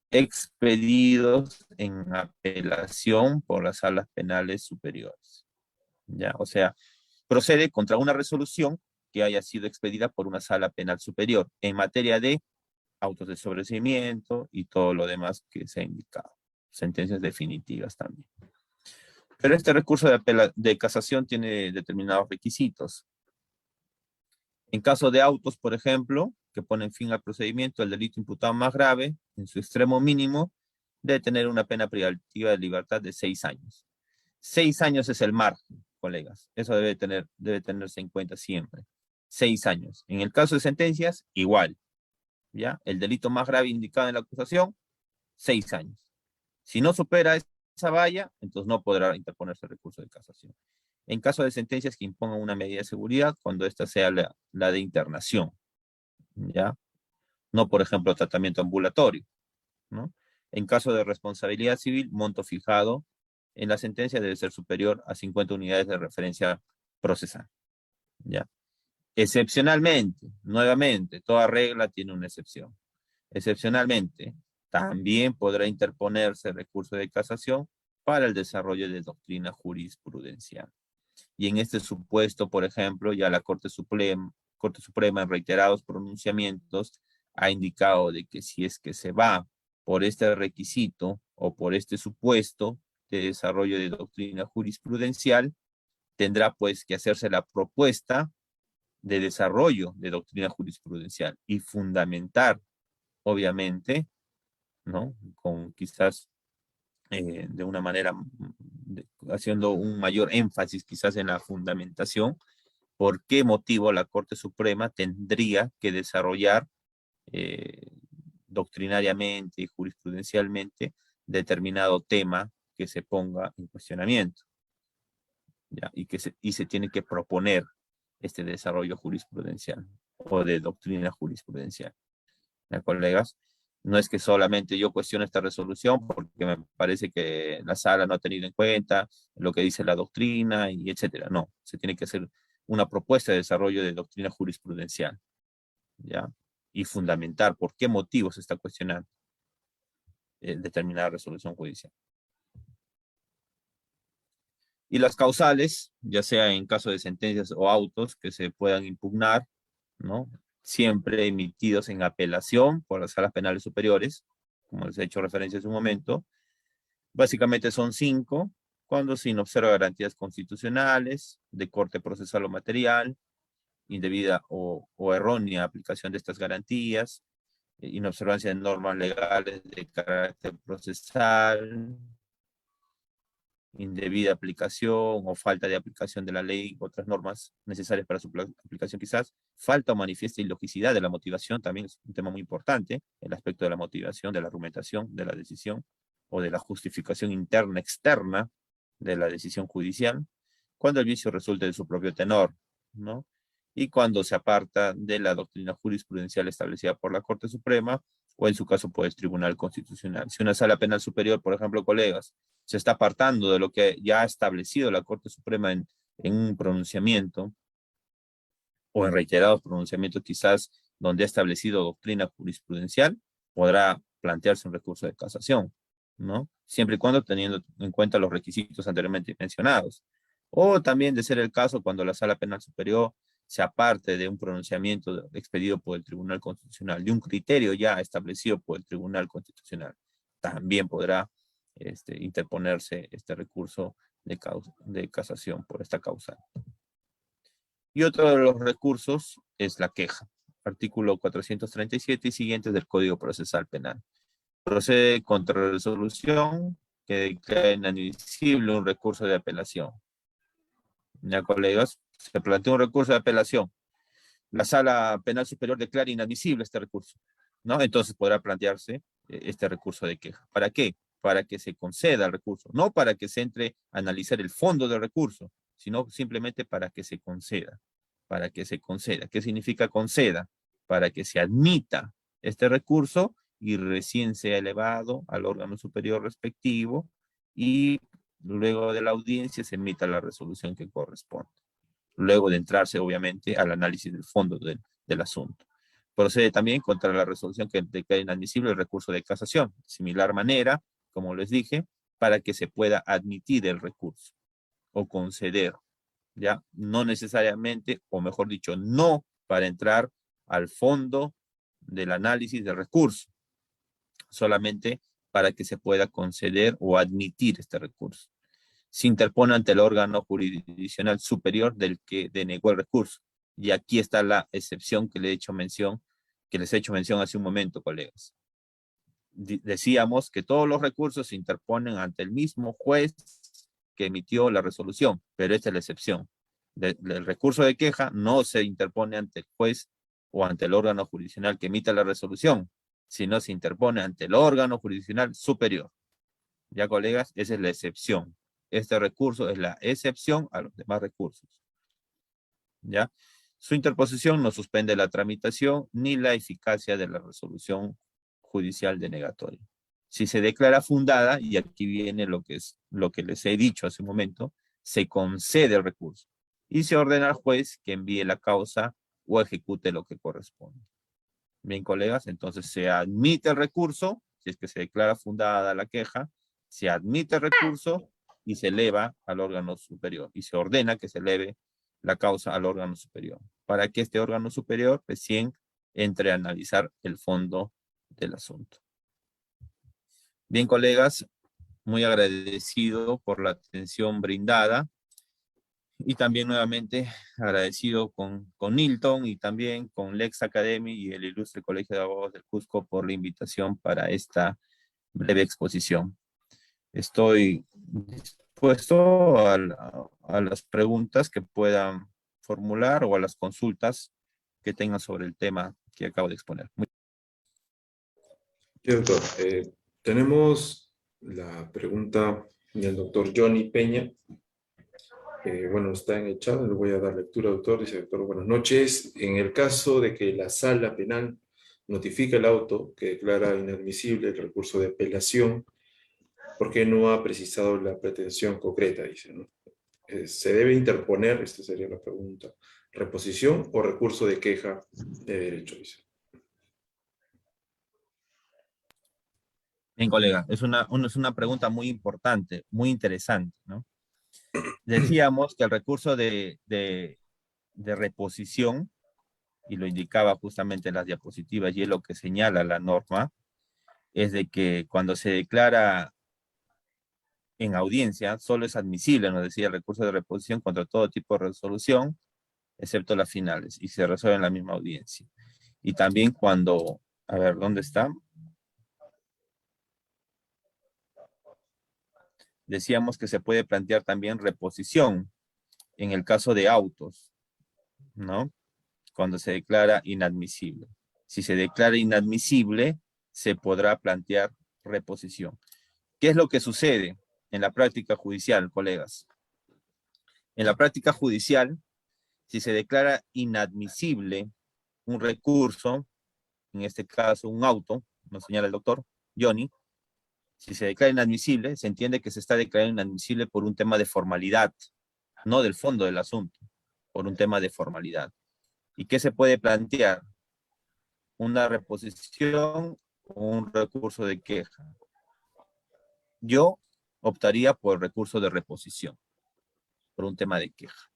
expedidos en apelación por las salas penales superiores. ¿Ya? O sea, procede contra una resolución que haya sido expedida por una sala penal superior en materia de autos de sobreseimiento y todo lo demás que se ha indicado. Sentencias definitivas también. Pero este recurso de casación tiene determinados requisitos. En caso de autos, por ejemplo, que ponen fin al procedimiento, el delito imputado más grave, en su extremo mínimo, debe tener una pena privativa de libertad de 6 años. 6 años es el margen, colegas. Eso debe tenerse en cuenta siempre. 6 años. En el caso de sentencias, igual. ¿Ya? El delito más grave indicado en la acusación, 6 años. Si no supera esa valla, entonces no podrá interponerse el recurso de casación. En caso de sentencias que impongan una medida de seguridad, cuando esta sea la de internación, ¿ya? No, por ejemplo, tratamiento ambulatorio, ¿no? En caso de responsabilidad civil, monto fijado en la sentencia debe ser superior a 50 unidades de referencia procesal, ¿ya? Excepcionalmente, nuevamente, toda regla tiene una excepción. Excepcionalmente, también podrá interponerse recurso de casación para el desarrollo de doctrina jurisprudencial. Y en este supuesto, por ejemplo, ya la Corte Suprema en reiterados pronunciamientos ha indicado de que si es que se va por este requisito o por este supuesto, de desarrollo de doctrina jurisprudencial, tendrá pues que hacerse la propuesta de desarrollo de doctrina jurisprudencial y fundamentar, obviamente, ¿no? Con quizás de una manera, haciendo un mayor énfasis quizás en la fundamentación, por qué motivo la Corte Suprema tendría que desarrollar eh, doctrinariamente y jurisprudencialmente determinado tema que se ponga en cuestionamiento, ¿ya? Y se tiene que proponer este desarrollo jurisprudencial o de doctrina jurisprudencial. ¿Ya, colegas? No es que solamente yo cuestione esta resolución porque me parece que la sala no ha tenido en cuenta lo que dice la doctrina y etcétera. No, se tiene que hacer una propuesta de desarrollo de doctrina jurisprudencial, ¿ya? Y fundamentar por qué motivo se está cuestionando determinada resolución judicial. Y las causales, ya sea en caso de sentencias o autos que se puedan impugnar, ¿no? Siempre emitidos en apelación por las salas penales superiores, como les he hecho referencia hace un momento. Básicamente son 5, cuando se inobserva garantías constitucionales, de corte procesal o material, indebida o errónea aplicación de estas garantías, inobservancia de normas legales de carácter procesal, indebida aplicación o falta de aplicación de la ley, otras normas necesarias para su aplicación quizás, falta o manifiesta ilogicidad de la motivación, también es un tema muy importante, el aspecto de la motivación, de la argumentación, de la decisión, o de la justificación interna, externa de la decisión judicial, cuando el vicio resulte de su propio tenor, ¿no? Y cuando se aparta de la doctrina jurisprudencial establecida por la Corte Suprema, o en su caso por el Tribunal Constitucional. Si una sala penal superior, por ejemplo, colegas, se está apartando de lo que ya ha establecido la Corte Suprema en un pronunciamiento, o en reiterados pronunciamientos quizás donde ha establecido doctrina jurisprudencial, podrá plantearse un recurso de casación, ¿no? Siempre y cuando teniendo en cuenta los requisitos anteriormente mencionados. O también de ser el caso cuando la Sala Penal Superior se aparte de un pronunciamiento expedido por el Tribunal Constitucional, de un criterio ya establecido por el Tribunal Constitucional, también podrá interponerse este recurso de casación por esta causa. Y otro de los recursos es la queja, artículo 437 y siguientes del Código Procesal Penal. Procede contra resolución que declara inadmisible un recurso de apelación. Ya, colegas, se plantea un recurso de apelación. La Sala Penal Superior declara inadmisible este recurso, ¿no? Entonces podrá plantearse este recurso de queja. ¿Para qué? Para que se conceda el recurso, no para que se entre a analizar el fondo del recurso, sino simplemente para que se conceda. Para que se conceda. ¿Qué significa conceda? Para que se admita este recurso y recién sea elevado al órgano superior respectivo y luego de la audiencia se emita la resolución que corresponde. Luego de entrarse, obviamente, al análisis del fondo del asunto. Procede también contra la resolución que declara inadmisible el recurso de casación. Similar manera, como les dije, para que se pueda admitir el recurso o conceder, ¿ya? No necesariamente, o mejor dicho, no para entrar al fondo del análisis del recurso, solamente para que se pueda conceder o admitir este recurso. Se interpone ante el órgano jurisdiccional superior del que denegó el recurso. Y aquí está la excepción que les he hecho mención hace un momento, colegas. Decíamos que todos los recursos se interponen ante el mismo juez que emitió la resolución, pero esta es la excepción. El recurso de queja no se interpone ante el juez o ante el órgano jurisdiccional que emita la resolución, sino se interpone ante el órgano jurisdiccional superior. Ya, colegas, esa es la excepción. Este recurso es la excepción a los demás recursos. ¿Ya? Su interposición no suspende la tramitación ni la eficacia de la resolución judicial denegatoria. Si se declara fundada, y aquí viene lo que les he dicho hace un momento, se concede el recurso y se ordena al juez que envíe la causa o ejecute lo que corresponde. Bien, colegas, entonces se admite el recurso, si es que se declara fundada la queja, se admite el recurso y se eleva al órgano superior y se ordena que se eleve la causa al órgano superior para que este órgano superior recién entre a analizar el fondo del asunto. Bien, colegas, muy agradecido por la atención brindada y también nuevamente agradecido con Nilton y también con Lex Academy y el Ilustre Colegio de Abogados del Cusco por la invitación para esta breve exposición. Estoy dispuesto a las preguntas que puedan formular o a las consultas que tengan sobre el tema que acabo de exponer. Sí, doctor. Tenemos la pregunta del doctor Johnny Peña. Bueno, está en el chat, le voy a dar lectura, doctor. Dice, doctor, buenas noches. En el caso de que la sala penal notifique el auto que declara inadmisible el recurso de apelación, ¿por qué no ha precisado la pretensión concreta? Dice, ¿no? ¿Se debe interponer, esta sería la pregunta, reposición o recurso de queja de derecho? Dice. Bien, colega, es una pregunta muy importante, muy interesante, ¿no? Decíamos que el recurso de reposición, y lo indicaba justamente en las diapositivas, y es lo que señala la norma, es de que cuando se declara en audiencia, solo es admisible, nos decía el recurso de reposición contra todo tipo de resolución, excepto las finales, y se resuelve en la misma audiencia. Y también cuando, a ver, ¿dónde está? Decíamos que se puede plantear también reposición en el caso de autos, ¿no? Cuando se declara inadmisible. Si se declara inadmisible, se podrá plantear reposición. ¿Qué es lo que sucede en la práctica judicial, colegas? En la práctica judicial, si se declara inadmisible un recurso, en este caso un auto, nos señala el doctor Johnny, si se declara inadmisible, se entiende que se está declarando inadmisible por un tema de formalidad, no del fondo del asunto, por un tema de formalidad. ¿Y qué se puede plantear? Una reposición o un recurso de queja. Yo optaría por el recurso de reposición, por un tema de queja.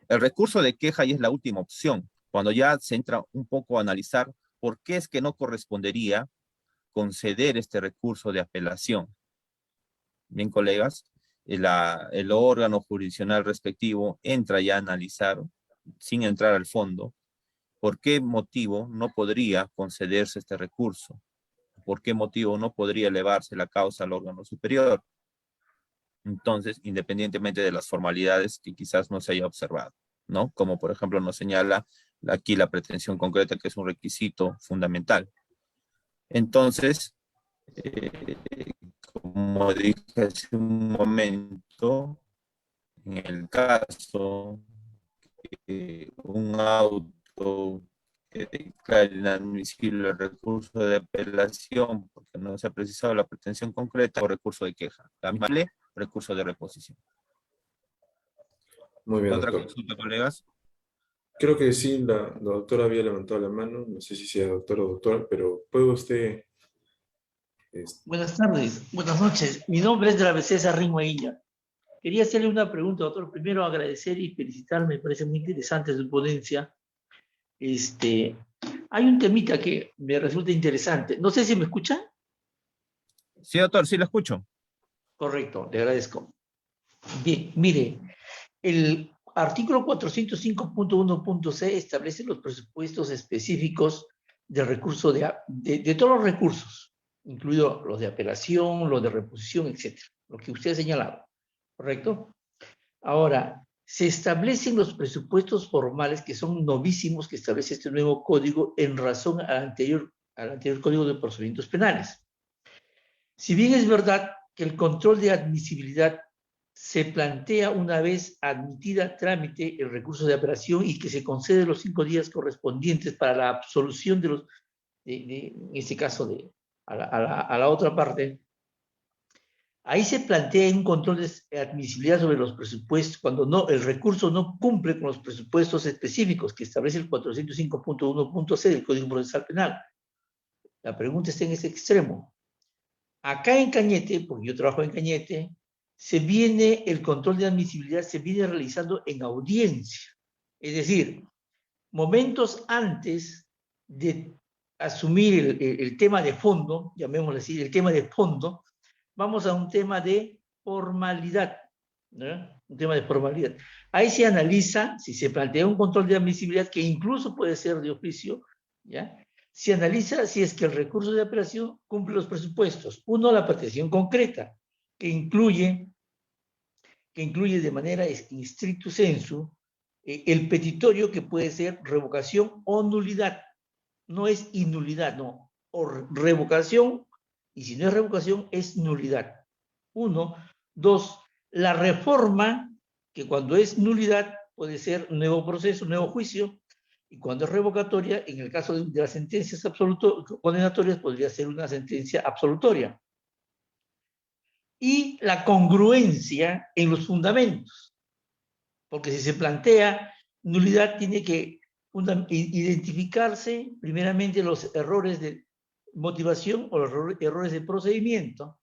El recurso de queja ya es la última opción, cuando ya se entra un poco a analizar por qué es que no correspondería conceder este recurso de apelación. Bien, colegas, el órgano jurisdiccional respectivo entra ya a analizar, sin entrar al fondo, por qué motivo no podría concederse este recurso, por qué motivo no podría elevarse la causa al órgano superior. Entonces, independientemente de las formalidades que quizás no se haya observado, ¿no? Como por ejemplo nos señala aquí la pretensión concreta, que es un requisito fundamental. Entonces, eh, como dije hace un momento, en el caso que un auto que declare inadmisible el recurso de apelación porque no se ha precisado la pretensión concreta o recurso de queja. La misma ley, recurso de reposición. Muy bien, ¿Otra doctor. consulta, colegas? Creo que sí, la doctora había levantado la mano, no sé si sea doctor o doctora, pero ¿puede usted? Buenas tardes, buenas noches. Mi nombre es Draven César Ringuailla. Quería hacerle una pregunta, doctor. Primero agradecer y felicitar, me parece muy interesante su ponencia. Hay un temita que me resulta interesante. No sé si me escucha. Sí, doctor, sí lo escucho. Correcto, le agradezco. Bien, mire, el artículo 405.1.c establece los presupuestos específicos del recurso de todos los recursos, incluidos los de apelación, los de reposición, etcétera. Lo que usted ha señalado, ¿correcto? Ahora, se establecen los presupuestos formales que son novísimos que establece este nuevo código en razón al anterior Código de Procedimientos Penales. Si bien es verdad que el control de admisibilidad se plantea una vez admitida a trámite el recurso de apelación y que se concede los 5 días correspondientes para la absolución de los, en este caso, a la otra parte, ahí se plantea un control de admisibilidad sobre los presupuestos cuando no, el recurso no cumple con los presupuestos específicos que establece el 405.1.c del Código Procesal Penal. La pregunta está en ese extremo. Acá en Cañete, porque yo trabajo en Cañete, el control de admisibilidad se viene realizando en audiencia. Es decir, momentos antes de asumir el tema de fondo, llamémoslo así, el tema de fondo, vamos a un tema de formalidad, ¿no? Un tema de formalidad. Ahí se analiza, si se plantea un control de admisibilidad, que incluso puede ser de oficio, ¿ya? Se analiza si es que el recurso de apelación cumple los presupuestos. Uno, la pretensión concreta, que incluye de manera stricto sensu el petitorio, que puede ser revocación o nulidad. No es innulidad, no. O revocación, y si no es revocación, es nulidad. Uno. Dos, la reforma, que cuando es nulidad puede ser nuevo proceso, nuevo juicio, y cuando es revocatoria, en el caso de las sentencias condenatorias, podría ser una sentencia absolutoria. Y la congruencia en los fundamentos, porque si se plantea nulidad, tiene que identificarse primeramente los errores de motivación o los errores de procedimiento,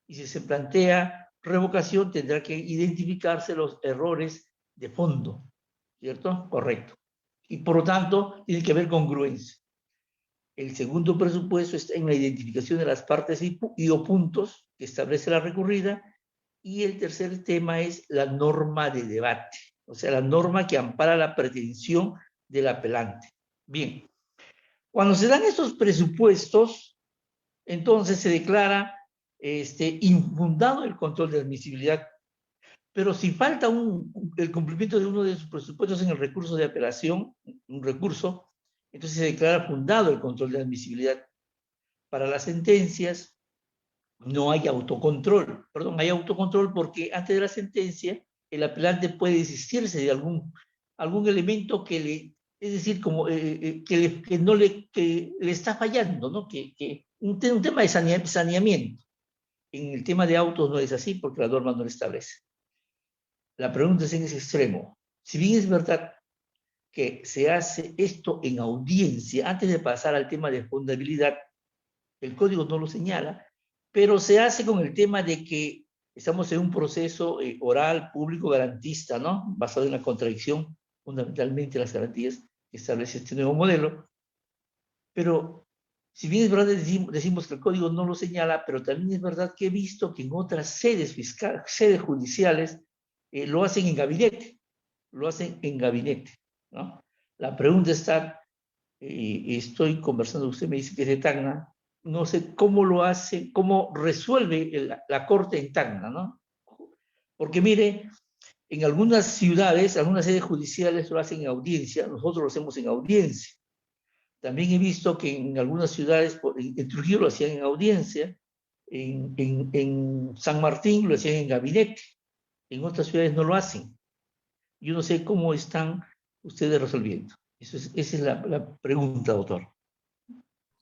y si se plantea revocación, tendrá que identificarse los errores de fondo, ¿cierto? Correcto. Y por lo tanto, tiene que haber congruencia. El segundo presupuesto está en la identificación de las partes y o puntos que establece la recurrida, y el tercer tema es la norma de debate, o sea, la norma que ampara la pretensión del apelante. Bien, cuando se dan estos presupuestos, entonces se declara infundado el control de admisibilidad, pero si falta el cumplimiento de uno de sus presupuestos en el recurso de apelación, un recurso, entonces se declara fundado el control de admisibilidad. Para las sentencias no hay autocontrol, hay autocontrol porque antes de la sentencia el apelante puede desistirse de algún elemento que le, es decir, como que le está fallando, ¿no? Un tema de saneamiento. En el tema de autos no es así porque la norma no lo establece. La pregunta es en ese extremo. Si bien es verdad que se hace esto en audiencia, antes de pasar al tema de fundabilidad, el código no lo señala, pero se hace con el tema de que estamos en un proceso oral, público, garantista, ¿no? Basado en la contradicción, fundamentalmente las garantías que establece este nuevo modelo. Pero, si bien es verdad, decimos que el código no lo señala, pero también es verdad que he visto que en otras sedes judiciales lo hacen en gabinete, ¿no? La pregunta está, estoy conversando, usted me dice que es de Tacna, no sé cómo lo hace, cómo resuelve la Corte en Tacna, ¿no? Porque mire, en algunas ciudades, algunas sedes judiciales lo hacen en audiencia, nosotros lo hacemos en audiencia. También he visto que en algunas ciudades, en Trujillo lo hacían en audiencia, en San Martín lo hacían en gabinete, en otras ciudades no lo hacen. Yo no sé cómo están ustedes resolviendo. Esa es la pregunta, doctor.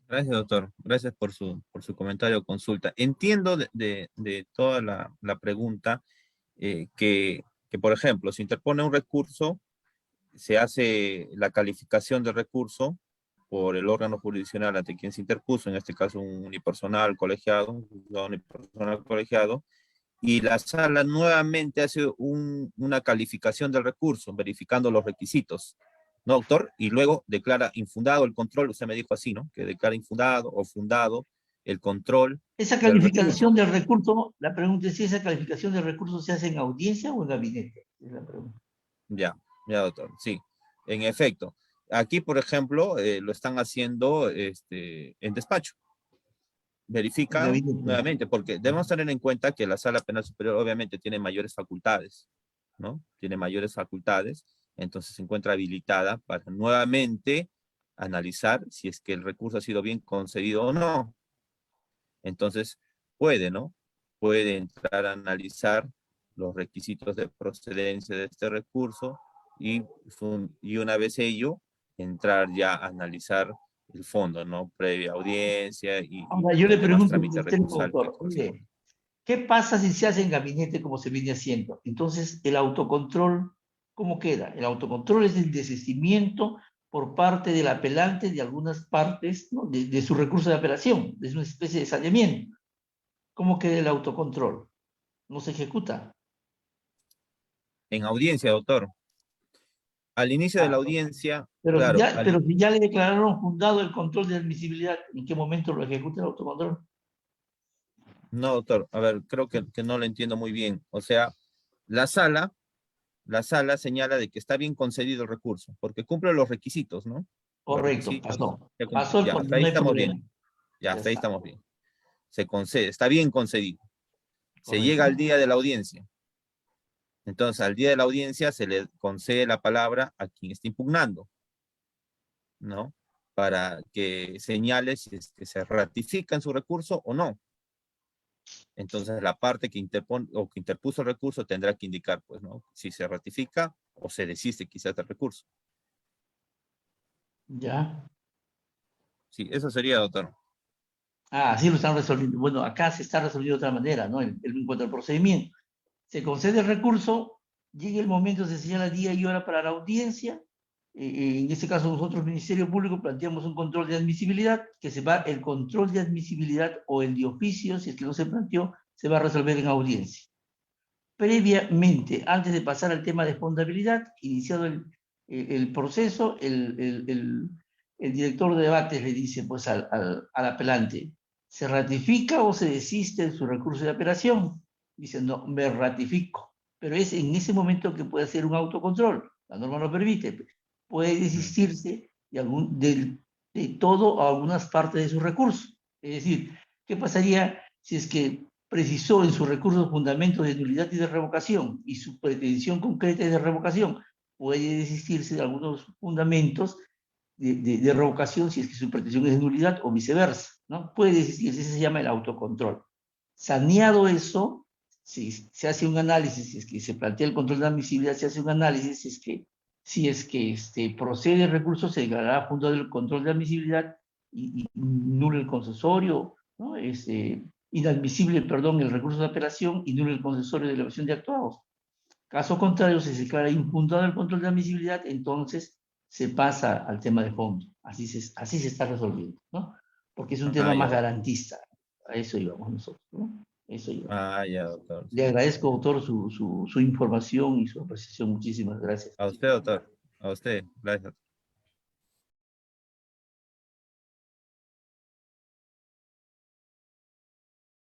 Gracias, doctor. Gracias por su comentario o consulta. Entiendo de toda la pregunta que, por ejemplo, se interpone un recurso, se hace la calificación del recurso por el órgano jurisdiccional ante quien se interpuso, en este caso un unipersonal colegiado, y la sala nuevamente hace una calificación del recurso, verificando los requisitos, ¿no, doctor? Y luego declara infundado el control, usted me dijo así, ¿no? Que declara infundado o fundado el control. Esa calificación del recurso, la pregunta es si esa calificación del recurso se hace en audiencia o en gabinete. Es la pregunta. Ya, doctor, sí. En efecto, aquí, por ejemplo, lo están haciendo en despacho. Verifica nuevamente, porque debemos tener en cuenta que la Sala Penal Superior obviamente tiene mayores facultades, ¿no? Tiene mayores facultades, entonces se encuentra habilitada para nuevamente analizar si es que el recurso ha sido bien concedido o no. Entonces, puede, ¿no? Puede entrar a analizar los requisitos de procedencia de este recurso y una vez ello, entrar ya a analizar el fondo, ¿no? Previa audiencia y ahora, yo le pregunto, doctor, ¿qué pasa si se hace en gabinete como se viene haciendo? Entonces, el autocontrol, ¿cómo queda? El autocontrol es el desistimiento por parte del apelante de algunas partes, ¿no? de su recurso de apelación, es una especie de saneamiento. ¿Cómo queda el autocontrol? ¿No se ejecuta? En audiencia, doctor. Al inicio de la audiencia, pero claro. Pero si ya le declararon fundado el control de admisibilidad, ¿en qué momento lo ejecuta el autocontrol? No, doctor, a ver, creo que no lo entiendo muy bien. O sea, la sala señala de que está bien concedido el recurso, porque cumple los requisitos, ¿no? Los Correcto, requisitos. pasó. Ya, Pasó el ya, hasta control, ahí no hay estamos problema. bien. Ya, Ya hasta ahí está. estamos bien. Se concede, está bien concedido. Se llega al Correcto. día de la audiencia. Entonces, al día de la audiencia se le concede la palabra a quien está impugnando, ¿no? Para que señale si es que se ratifica en su recurso o no. Entonces, la parte que interpone o que interpuso el recurso tendrá que indicar, pues, ¿no? Si se ratifica o se desiste quizás del recurso. Ya. Sí, eso sería, doctor. Ah, así lo están resolviendo. Bueno, acá se está resolviendo de otra manera, ¿no? En cuanto al procedimiento. Se concede el recurso, llega el momento, se señala día y hora para la audiencia. En este caso, nosotros, Ministerio Público, planteamos un control de admisibilidad, que se va, el control de admisibilidad o el de oficio, si es que no se planteó, se va a resolver en audiencia. Previamente, antes de pasar al tema de fondabilidad, iniciado el proceso, el director de debates le dice pues al apelante, ¿se ratifica o se desiste en su recurso de apelación? Dice, no, me ratifico. Pero es en ese momento que puede hacer un autocontrol. La norma lo permite. Puede desistirse de todo o algunas partes de su recurso. Es decir, ¿qué pasaría si es que precisó en su recurso fundamentos de nulidad y de revocación y su pretensión concreta de revocación? Puede desistirse de algunos fundamentos de revocación si es que su pretensión es de nulidad o viceversa, ¿no? Puede desistirse, eso se llama el autocontrol. Saneado eso, si se hace un análisis, si es que se plantea el control de admisibilidad, se hace un análisis, si es que procede el recurso, se declarará fundado el control de admisibilidad y nulo el concesorio, ¿no? Inadmisible, perdón, el recurso de apelación y nulo el concesorio de elevación de actuados. Caso contrario, si se declara infundado el control de admisibilidad, entonces se pasa al tema de fondo. Así se está resolviendo, ¿no? Porque es un tema Ah, más ya. garantista. A eso íbamos nosotros, ¿no? Eso íbamos. Ah, ya, doctor. Le agradezco, doctor, su información y su apreciación. Muchísimas gracias. A usted, doctor. A usted. Gracias.